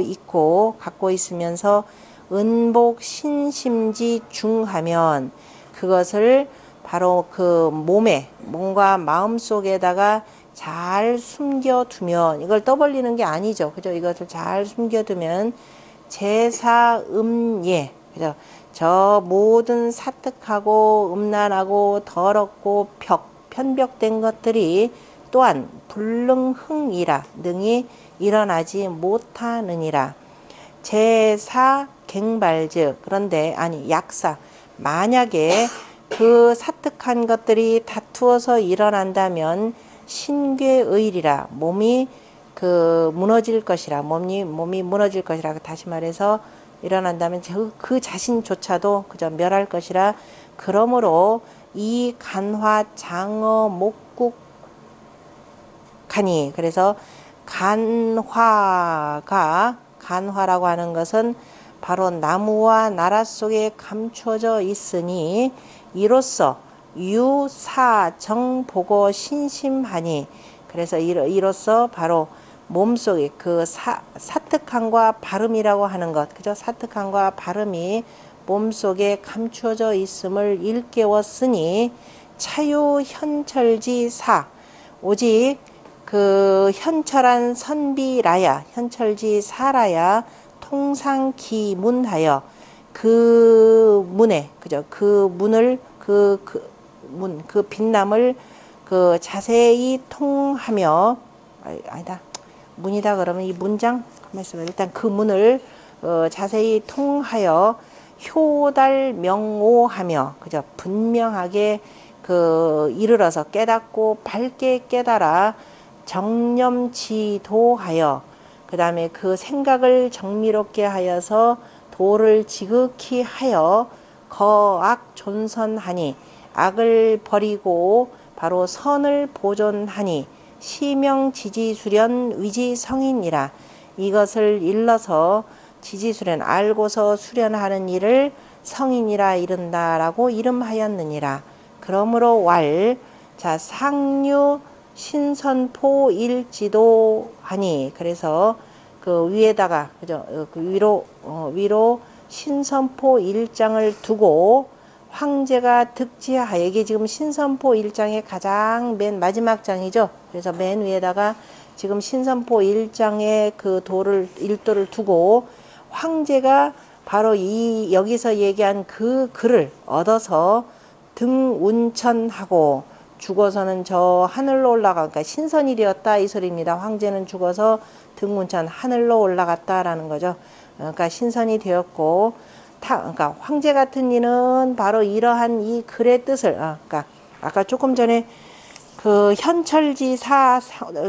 있으면서 은복 신심지 중하면, 그것을 바로 그 몸과 마음 속에다가 잘 숨겨두면, 이걸 떠벌리는 게 아니죠. 그죠? 이것을 잘 숨겨두면 제사음예, 그죠? 저 모든 사특하고 음란하고 더럽고 편벽된 것들이 또한 불능흥이라, 능히 일어나지 못하느니라. 제사 갱발즉 그런데 아니 약사 만약에 그 사특한 것들이 다투어서 일어난다면 신괴의리라 몸이 그 무너질 것이라 몸이 무너질 것이라 다시 말해서 일어난다면 그 자신조차도 그저 멸할 것이라 그러므로 이 간화 장어 목국 간이 그래서 간화라고 하는 것은 바로 나무와 나라 속에 감추어져 있으니 이로써 유사정 보고 신심하니 그래서 이로써 바로 몸속에 그 사특함과 발음이라고 하는 것 그죠? 사특함과 발음이 몸속에 감추어져 있음을 일깨웠으니 차유현철지사 오직 그 현철한 선비라야 현철지사라야 통상기문하여 그 문에 그죠? 그 문을 그 빛남을 그 자세히 통하며 아니다 문이다 그러면 이 문장 가만 있어봐 일단 그 문을 자세히 통하여 효달명오하며 그죠? 분명하게 그 이르러서 깨닫고 밝게 깨달아 정념지도하여 그 다음에 그 생각을 정미롭게 하여서 도를 지극히 하여 거악 존선하니 악을 버리고 바로 선을 보존하니 시명지지수련 위지성인이라 이것을 일러서 지지수련 알고서 수련하는 일을 성인이라 이른다라고 이름하였느니라. 그러므로 자 상류 신선포일지도 하니 그래서 그 위에다가 그죠 그 위로 신선포 일장을 두고 황제가 득지하여 이게 지금 신선포 일장의 가장 맨 마지막 장이죠. 그래서 맨 위에다가 지금 신선포 일장의 그 일도를 두고 황제가 바로 이 여기서 얘기한 그 글을 얻어서 등운천하고 죽어서는 저 하늘로 그러니까 신선이 되었다 이 소리입니다. 황제는 죽어서 등운천 하늘로 올라갔다라는 거죠. 그러니까 신선이 되었고 그러니까 황제 같은 이는 바로 이러한 이 글의 뜻을 그러니까 아까 조금 전에 그 현철지사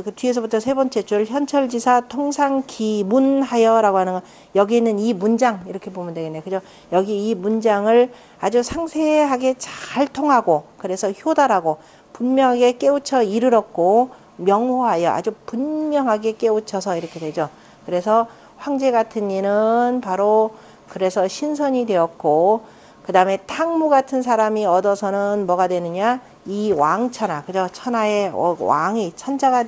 그 뒤에서부터 세 번째 줄 현철지사 통상기문하여라고 하는 거 여기 있는 이 문장 이렇게 보면 되겠네요. 그죠? 여기 이 문장을 아주 상세하게 잘 통하고 그래서 효달하고 분명하게 깨우쳐 이르렀고 명호하여 아주 분명하게 깨우쳐서 이렇게 되죠. 그래서 황제 같은 이는 바로 그래서 신선이 되었고 그 다음에 탕무 같은 사람이 얻어서는 뭐가 되느냐 이 왕천하 그죠 천하의 왕이 천자가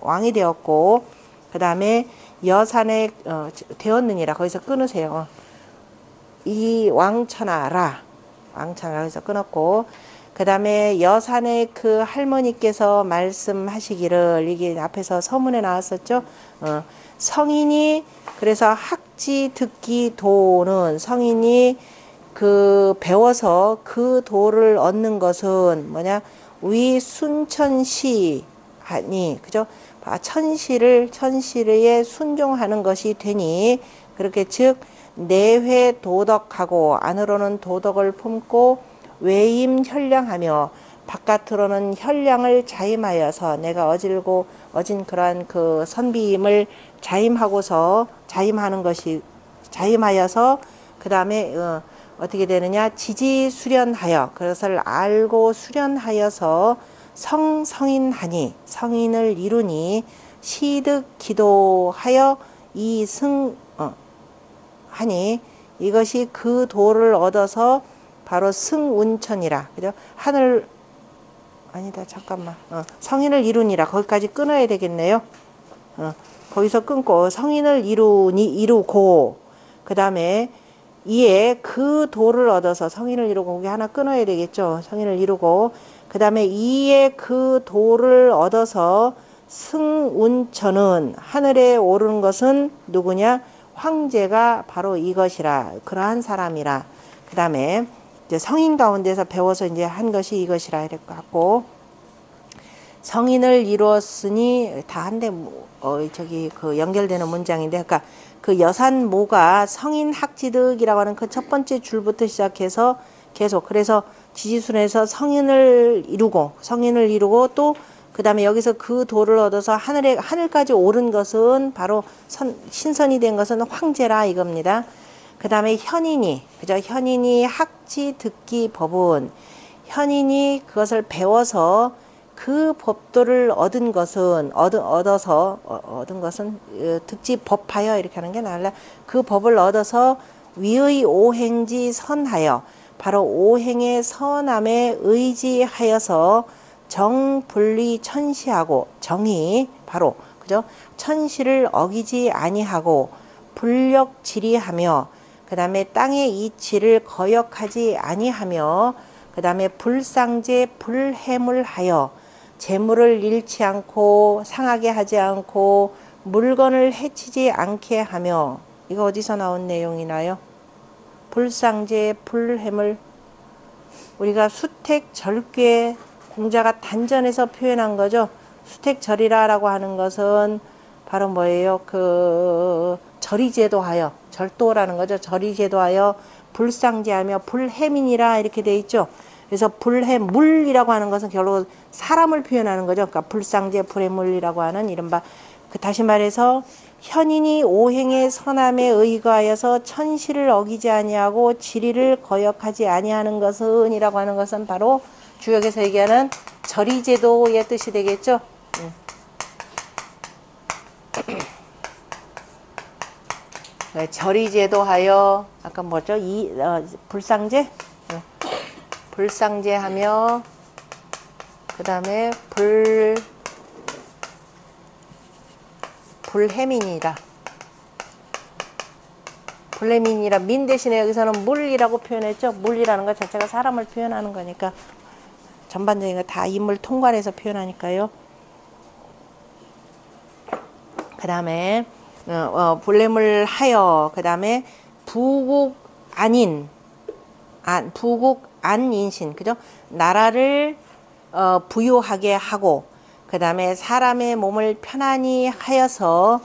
왕이 되었고 그 다음에 여산에 되었느니라 거기서 끊으세요. 이 왕천하라 여기서 끊었고 그 다음에 여산의 그 할머니께서 말씀하시기를 이게 앞에서 서문에 나왔었죠. 성인이 그래서 학지 듣기 도는 성인이 그 배워서 그 도를 얻는 것은 뭐냐 위 순천시 하니 그죠 천시를 순종하는 것이 되니 그렇게 즉 내회 도덕하고 안으로는 도덕을 품고 외임 현량하며 바깥으로는 현량을 자임하여서 내가 어진 그러한 그 선비임을 자임하는 것이 자임하여서 그 다음에 어떻게 되느냐 지지수련하여 그것을 알고 수련하여서 성인하니 성인을 이루니 시득 기도하여 하니 이것이 그 도를 얻어서 바로 승운천이라 그죠 하늘 아니다 잠깐만 성인을 이루니라 거기까지 끊어야 되겠네요. 거기서 끊고 성인을 이루고 그 다음에 이에 그 도를 얻어서 성인을 이루고 거기 하나 끊어야 되겠죠. 성인을 이루고 그 다음에 이에 그 도를 얻어서 승운천은 하늘에 오르는 것은 누구냐 황제가 바로 이것이라 그러한 사람이라 그 다음에 이제 성인 가운데서 배워서 이제 한 것이 이것이라 이랬고 성인을 이루었으니 다 한데 저기 그 연결되는 문장인데 그러니까 그 여산모가 성인 학지득이라고 하는 그 첫 번째 줄부터 시작해서 계속 그래서 지지순에서 성인을 이루고 또 그 다음에 여기서 그 도를 얻어서 하늘까지 오른 것은 바로 신선이 된 것은 황제라 이겁니다. 그 다음에 현인이 그죠? 현인이 학지 듣기 법은 현인이 그것을 배워서 그 법도를 얻은 것은 듣지 법하여 이렇게 하는 게 나을래. 그 법을 얻어서 위의 오행지 선하여 바로 오행의 선함에 의지하여서 정분리 천시하고 정이 바로 그죠? 천시를 어기지 아니하고 불력지리하며 그 다음에 땅의 이치를 거역하지 아니하며 그 다음에 불상제 불해물하여 재물을 잃지 않고 상하게 하지 않고 물건을 해치지 않게 하며 이거 어디서 나온 내용이나요? 불상제 불해물 우리가 수택절괴 공자가 단전에서 표현한 거죠. 수택절이라고 하는 것은 바로 뭐예요? 그 절이제도하여 절도라는 거죠. 절이제도하여 불상제하며 불해민이라 이렇게 돼 있죠. 그래서 불해물이라고 하는 것은 결국 사람을 표현하는 거죠. 그러니까 불상제 불해물이라고 하는 이른바 다시 말해서 현인이 오행의 선함에 의거하여서 천시를 어기지 아니하고 지리를 거역하지 아니하는 것은 이라고 하는 것은 바로 주역에서 얘기하는 절이제도의 뜻이 되겠죠. 절이제도하여 아까 뭐죠? 불상제? 불상제하며 그 다음에 불해민이라 불해민이라 민 대신에 여기서는 물이라고 표현했죠. 물이라는 것 자체가 사람을 표현하는 거니까 전반적인 거 다 인물 통괄해서 표현하니까요. 그 다음에 불해물 하여 그 다음에 부국 안인신 그죠? 나라를 부유하게 하고 그 다음에 사람의 몸을 편안히 하여서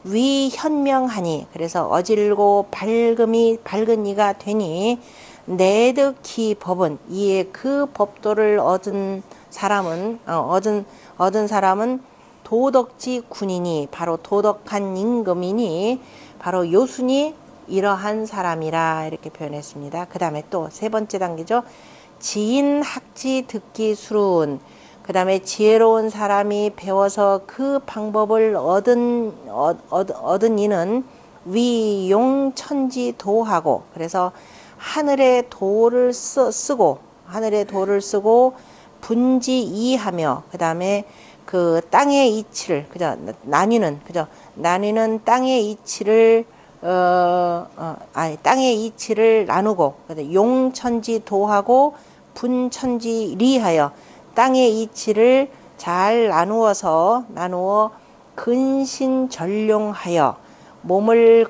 위현명하니 그래서 어질고 밝은 이가 되니 내득히 법은 이에 그 법도를 얻은 사람은 도덕지 군이니 바로 도덕한 임금이니 바로 요순이 이러한 사람이라 이렇게 표현했습니다. 그 다음에 또 세 번째 단계죠. 지인 학지 듣기 수룬 그 다음에 지혜로운 사람이 배워서 그 방법을 얻은 이는 위용천지 도하고 그래서 하늘의 도를 쓰고 분지이하며 그 다음에 그 땅의 이치를 그죠 나뉘는 땅의 이치를 땅의 이치를 나누고 용천지 도하고 분천지 리하여 땅의 이치를 잘 나누어 근신전룡하여 몸을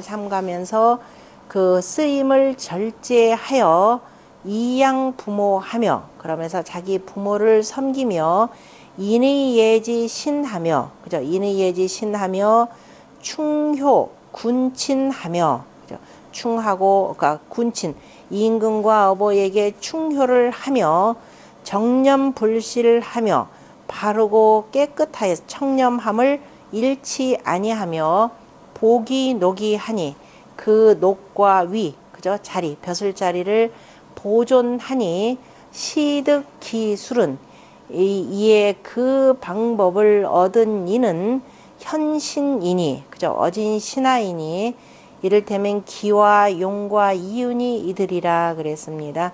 삼가면서 그 쓰임을 절제하여 이양부모하며 그러면서 자기 부모를 섬기며 인의예지신하며 충효 군친하며 충하고 그러니까 군친 임금과 어보에게 충효를 하며 정념불실하며 바르고 깨끗하여 청렴함을 잃지 아니하며 복이 녹이 하니 그 녹과 위 자리 벼슬자리를 보존하니 시득기술은 이에 그 방법을 얻은 이는 현신이니 어진 신하이니 이를테면 기와 용과 이윤이 이들이라 그랬습니다.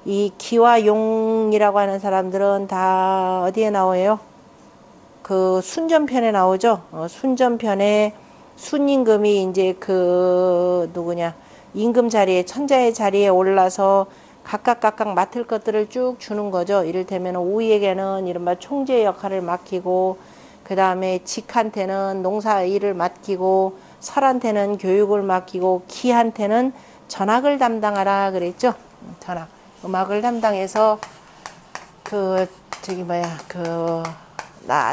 이 기와 용이라고 하는 사람들은 다 어디에 나와요? 그 순전편에 나오죠. 순전편에 순임금이 이제 그 누구냐 임금 자리에 천자의 자리에 올라서 각각 맡을 것들을 쭉 주는 거죠. 이를테면 우에게는 이른바 총재 역할을 맡기고 그 다음에 직한테는 농사 일을 맡기고 설한테는 교육을 맡기고 기한테는 전학을 담당하라 그랬죠. 전학 음악을 담당해서 그 저기 뭐야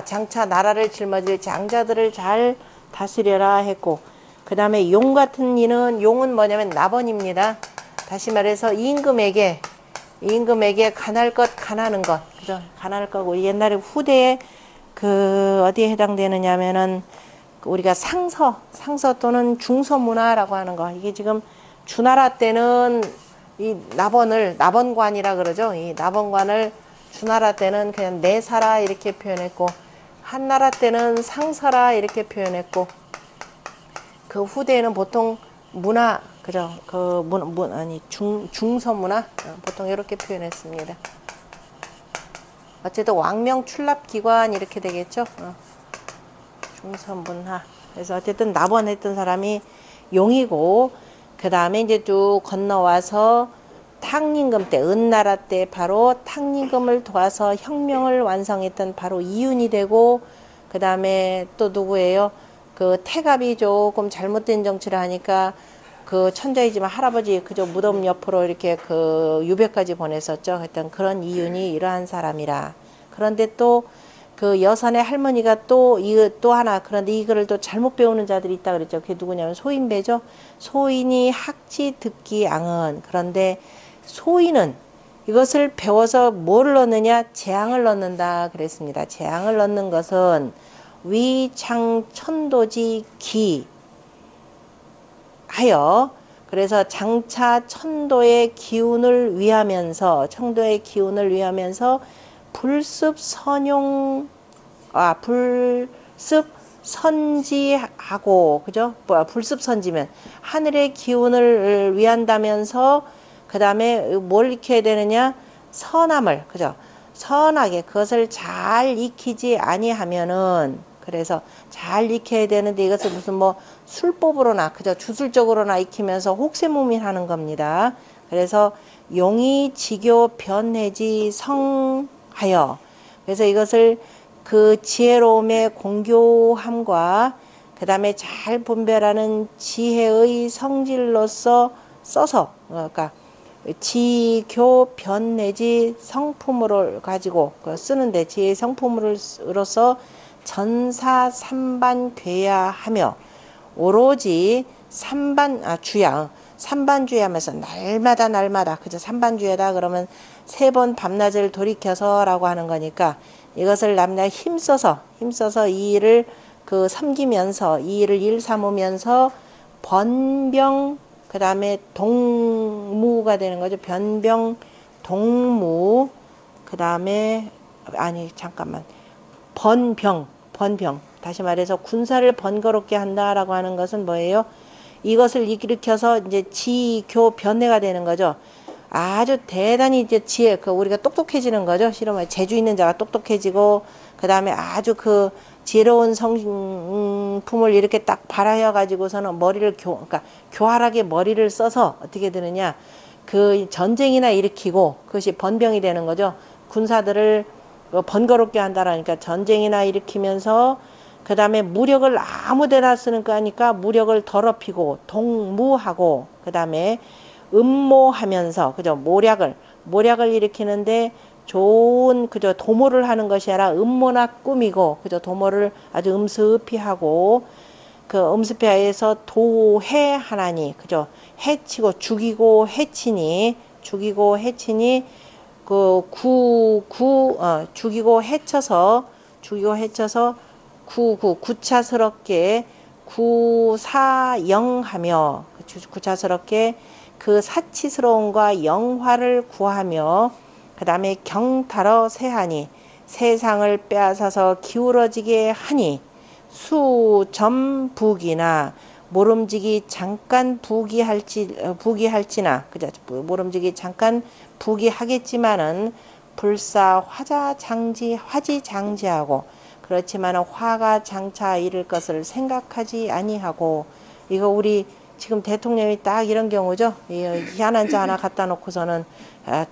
장차 나라를 짊어질 장자들을 잘 다스려라 했고, 그 다음에 용 같은 이는, 용은 뭐냐면 나번입니다. 다시 말해서 임금에게 간할 것 간하는 것, 그죠? 간할 거고, 옛날에 후대에 어디에 해당되느냐면은 우리가 상서 또는 중서 문화라고 하는 거, 이게 지금 주나라 때는 이 나번관이라 그러죠. 이 나번관을 주나라 때는 그냥 내사라 이렇게 표현했고, 한나라 때는 상서라 이렇게 표현했고, 그 후대에는 보통 문화, 그죠? 중서 문화 보통 이렇게 표현했습니다. 어쨌든 왕명 출납 기관 이렇게 되겠죠. 중서 문화. 그래서 어쨌든 나번했던 사람이 용이고, 그 다음에 이제 쭉 건너와서 탕임금 때, 은나라 때 바로 탕임금을 도와서 혁명을 완성했던 바로 이윤이 되고, 그 다음에 또 누구예요? 태갑이 조금 잘못된 정치를 하니까 천자이지만 할아버지 그저 무덤 옆으로 이렇게 유배까지 보냈었죠. 하여튼 그런 이윤이 이러한 사람이라. 그런데 또 여선의 할머니가 또 하나, 그런데 이거를 또 잘못 배우는 자들이 있다 그랬죠. 그게 누구냐면 소인배죠. 소인이 학지 듣기 앙은. 그런데 소인은 이것을 배워서 뭘 넣느냐? 재앙을 넣는다 그랬습니다. 재앙을 넣는 것은 위창천도지 기하여, 그래서 장차 천도의 기운을 위하면서 불습 선지하고, 그죠? 불습 선지면 하늘의 기운을 위한다면서, 그 다음에 뭘 익혀야 되느냐? 선함을, 그죠? 선하게 그것을 잘 익히지 아니하면은, 그래서 잘 익혀야 되는데 이것을 무슨 술법으로나, 그죠? 주술적으로나 익히면서 혹세무민하는 겁니다. 그래서 용이 지교 변해지 성하여, 그래서 이것을 지혜로움의 공교함과 그 다음에 잘 분별하는 지혜의 성질로서 써서, 그러니까 지교 변내지 성품으로 가지고 쓰는데, 지혜의 성품으로서 전사 삼반괴야 하며, 오로지 삼반주의 하면서 날마다 그저 삼반주의다 그러면 3번 밤낮을 돌이켜서 라고 하는 거니까, 이것을 남나 힘써서 이 일을 섬기면서, 이 일을 일 삼으면서 번병, 그 다음에 동무가 되는 거죠. 변병, 동무, 그 다음에 번병. 다시 말해서 군사를 번거롭게 한다라고 하는 것은 뭐예요? 이것을 일으켜서 이제 지교 변해가 되는 거죠. 아주 대단히 이제 우리가 똑똑해지는 거죠. 실험에 재주 있는 자가 똑똑해지고, 그 다음에 아주 지혜로운 성품을 이렇게 딱 발하여 가지고서는 그러니까 교활하게 머리를 써서 어떻게 되느냐? 전쟁이나 일으키고, 그것이 번병이 되는 거죠. 군사들을 번거롭게 한다라니까 전쟁이나 일으키면서, 그 다음에 무력을 아무 데나 쓰는 거니까 무력을 더럽히고, 동무하고, 그 다음에 음모하면서, 그죠? 모략을 일으키는데 좋은, 그죠? 도모를 하는 것이 아니라 음모나 꾸미고, 그죠? 도모를 아주 음습히 하고, 음습히 하여서 도해하나니, 그죠? 해치고, 죽이고 해치니, 죽이고 해쳐서 구차스럽게 구사영하며, 구차스럽게 사치스러움과 영화를 구하며, 그 다음에 경탈어 세하니, 세상을 빼앗아서 기울어지게 하니, 수점북이나 모름지기 잠깐 부기할지나, 그죠? 모름지기 잠깐 부기하겠지만은 화지장지하고, 그렇지만은 화가 장차 이를 것을 생각하지 아니하고. 이거 우리 지금 대통령이 딱 이런 경우죠. 희한한 자 하나 갖다 놓고서는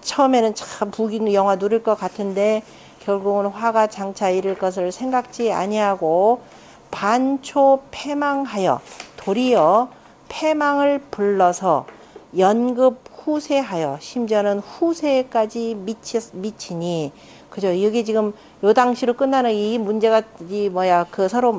처음에는 참 부귀 영화 누릴 것 같은데 결국은 화가 장차 이를 것을 생각지 아니하고, 반초 패망하여, 도리어 패망을 불러서 연급 후세하여, 심지어는 후세까지 미치니, 그죠? 여기 지금 요 당시로 끝나는 이 문제가 이 뭐야 그 서로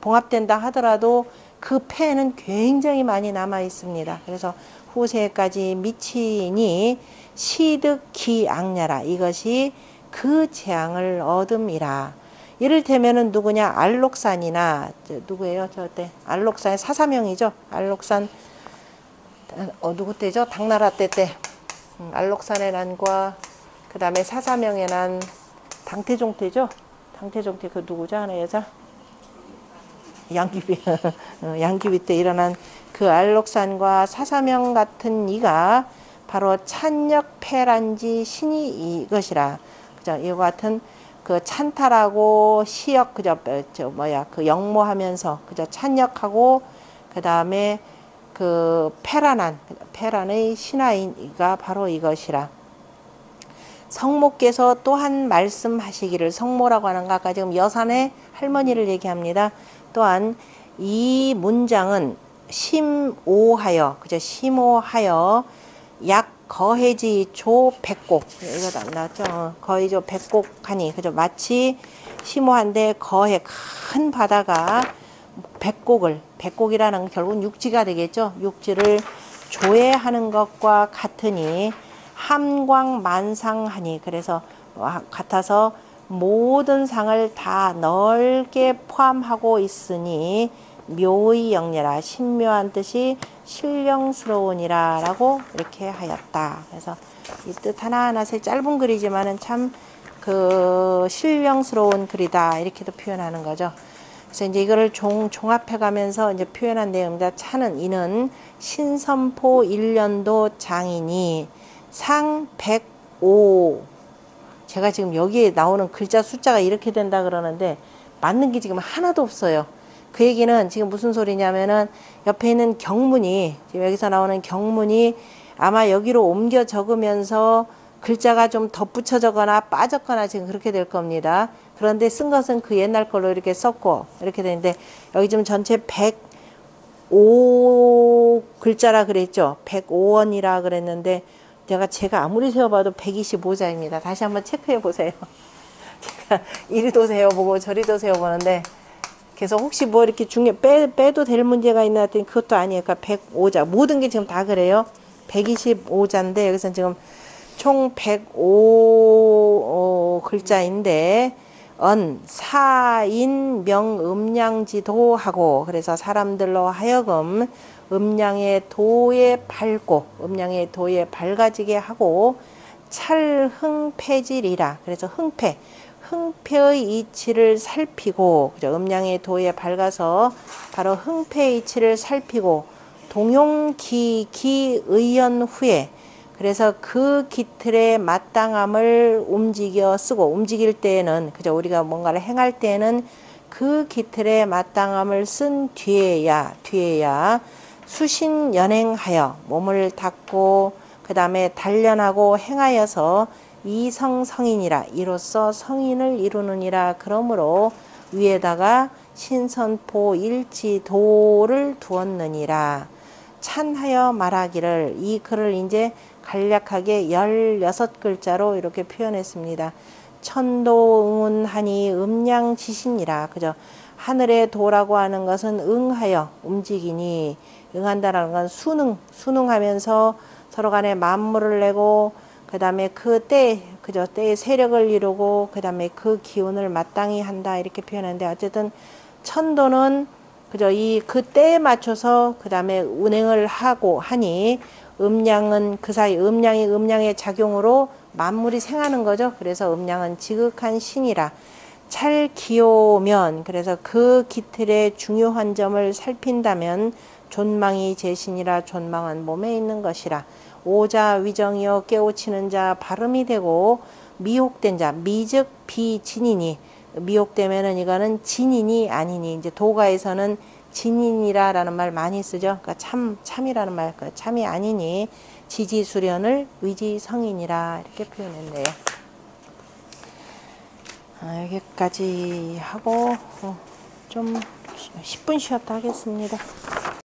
봉합된다 하더라도 그 폐는 굉장히 많이 남아 있습니다. 그래서 후세까지 미치니 시득기악냐라 이것이 그 재앙을 얻음이라. 이를테면은 누구냐 알록산이나 누구예요? 저때 알록산의 사사명이죠. 알록산 누구 때죠? 당나라 때 알록산의 난과 그 다음에 사사명의 난 당태종 때죠. 당태종 때 그 누구죠? 하나 여자 양귀비 양귀비 때 일어난 그 알록산과 사사명 같은 이가 바로 찬역패란지 신이 이것이라. 그죠? 이와 같은 그 찬탈하고 시역 그저 그 역모하면서 그저 찬역하고 그 다음에 그 패란의 신하이가 바로 이것이라. 성모께서 또한 말씀하시기를, 성모라고 하는 거 아까 지금 여산의 할머니를 얘기합니다. 또한 이 문장은 심오하여 그죠? 심오하여 약 거해지 조 백곡 이거 나왔죠? 거해조 백곡하니 그죠? 마치 심오한데 거해 큰 바다가 백곡이라는 건 결국은 육지가 되겠죠? 육지를 조해하는 것과 같으니 함광만상하니 그래서 같아서 모든 상을 다 넓게 포함하고 있으니 묘의 영예라 신묘한 뜻이 신령스러우니라 라고 이렇게 하였다. 그래서 이 뜻 하나하나 짧은 글이지만은 참 그 신령스러운 글이다 이렇게도 표현하는 거죠. 그래서 이제 이거를 종합해 가면서 이제 표현한 내용입니다. 차는 이는 신선포 1년도 장인이 상 105 제가 지금 여기에 나오는 글자 숫자가 이렇게 된다 그러는데 맞는 게 지금 하나도 없어요. 그 얘기는 지금 무슨 소리냐면은 옆에 있는 경문이 지금 여기서 나오는 경문이 아마 여기로 옮겨 적으면서 글자가 좀 덧붙여져거나 빠졌거나 지금 그렇게 될 겁니다. 그런데 쓴 것은 그 옛날 걸로 이렇게 썼고 이렇게 되는데 여기 지금 전체 105 글자라 그랬죠. 105원이라 그랬는데 제가 아무리 세어봐도 125자입니다. 다시 한번 체크해 보세요. 제가 이리도 세어보고 저리도 세어보는데 그래서 혹시 뭐 이렇게 중에 빼도 될 문제가 있나 했더니 그것도 아니에요. 그러니까 105자 모든 게 지금 다 그래요. 125자인데 여기서 지금 총 105 글자인데 사인 명음량지도 하고 그래서 사람들로 하여금 음량의 도에 밝아지게 하고 찰흥패질이라 그래서 흥패의 이치를 살피고 그죠? 음량의 도에 밝아서 바로 흥패의 이치를 살피고 동용기의연 후에 그래서 그 기틀의 마땅함을 움직일 때에는 그죠? 우리가 뭔가를 행할 때에는 그 기틀의 마땅함을 쓴 뒤에야 수신연행하여 몸을 닦고 그 다음에 단련하고 행하여서 이성성인이라 이로써 성인을 이루느니라. 그러므로 위에다가 신선포 일지도를 두었느니라. 찬하여 말하기를 이 글을 이제 간략하게 16글자로 이렇게 표현했습니다. 천도응운하니 음량지신이라. 그죠? 하늘의 도라고 하는 것은 응하여 움직이니 응한다라는 건 순응하면서 서로 간에 만물을 내고 그 다음에 그죠? 때의 세력을 이루고 그 다음에 그 기운을 마땅히 한다 이렇게 표현하는데 어쨌든 천도는 그죠? 그 때에 맞춰서 그 다음에 운행을 하고 하니 음량은 그 사이 음량의 작용으로 만물이 생하는 거죠. 그래서 음량은 지극한 신이라. 찰기오면 그래서 그 기틀의 중요한 점을 살핀다면 존망이 제신이라. 존망은 몸에 있는 것이라. 오자 위정이요 깨우치는 자 발음이 되고 미혹된 자 미즉 비진이니 미혹되면은 이거는 진인이 아니니 이제 도가에서는 진인이라라는 말 많이 쓰죠. 그러니까 참이라는 말, 그러니까 참이 아니니 지지수련을 위지성인이라 이렇게 표현했네요. 여기까지 하고 좀 10분 쉬었다 하겠습니다.